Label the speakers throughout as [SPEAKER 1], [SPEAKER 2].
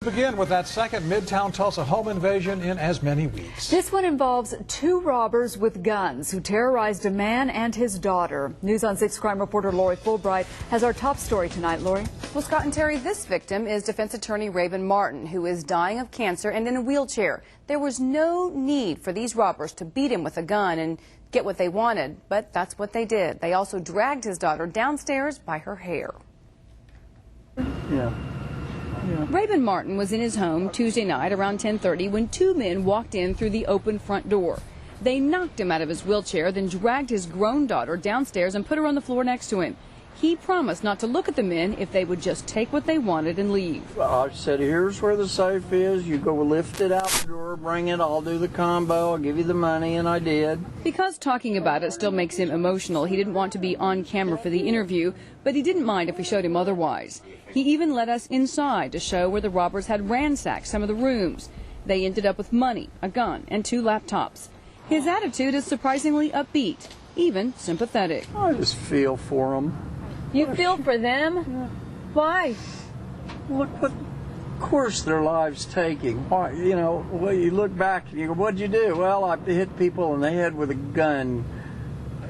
[SPEAKER 1] Begin with that second midtown Tulsa home invasion in as many weeks.
[SPEAKER 2] This one involves two robbers with guns who terrorized a man and his daughter. News on 6 crime reporter Lori Fulbright has our top story tonight. Lori?
[SPEAKER 3] Well, Scott and Terry, this victim is defense attorney Raven Martin, who is dying of cancer and in a wheelchair. There was no need for these robbers to beat him with a gun and get what they wanted, but that's what they did. They also dragged his daughter downstairs by her hair.
[SPEAKER 4] Yeah.
[SPEAKER 3] Raven Martin was in his home Tuesday night around 10:30 when two men walked in through the open front door. They knocked him out of his wheelchair, then dragged his grown daughter downstairs and put her on the floor next to him. He promised not to look at the men if they would just take what they wanted and leave.
[SPEAKER 4] I said, here's where the safe is. You go lift it out the door, bring it, I'll do the combo, I'll give you the money, and I did.
[SPEAKER 3] Because talking about it still makes him emotional, he didn't want to be on camera for the interview, but he didn't mind if we showed him otherwise. He even let us inside to show where the robbers had ransacked some of the rooms. They ended up with money, a gun, and 2 laptops. His attitude is surprisingly upbeat, even sympathetic.
[SPEAKER 4] I just feel for them.
[SPEAKER 5] You feel for them?
[SPEAKER 4] Yeah.
[SPEAKER 5] Why?
[SPEAKER 4] Look what course their lives taking. Why, you know, well, you look back and you go, what'd you do? Well, I hit people in the head with a gun.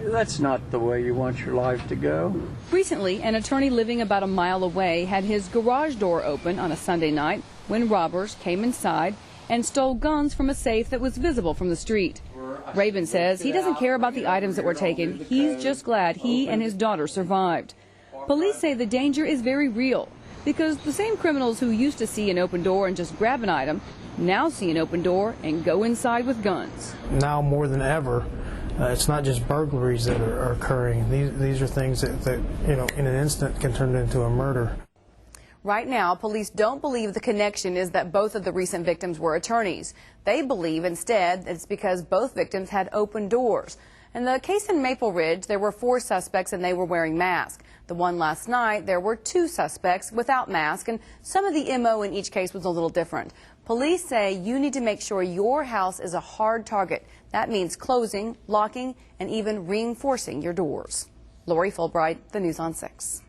[SPEAKER 4] That's not the way you want your life to go.
[SPEAKER 3] Recently, an attorney living about a mile away had his garage door open on a Sunday night when robbers came inside and stole guns from a safe that was visible from the street. Raven says he doesn't care about the items that were taken. He's just glad he and his daughter survived. Police say the danger is very real because the same criminals who used to see an open door and just grab an item now see an open door and go inside with guns.
[SPEAKER 6] Now more than ever, it's not just burglaries that are occurring. These are things that you know, in an instant can turn into a murder.
[SPEAKER 3] Right now, police don't believe the connection is that both of the recent victims were attorneys. They believe instead it's because both victims had open doors. In the case in Maple Ridge, there were 4 suspects and they were wearing masks. The one last night, there were 2 suspects without masks, and some of the MO in each case was a little different. Police say you need to make sure your house is a hard target. That means closing, locking, and even reinforcing your doors. Lori Fulbright, the News on 6.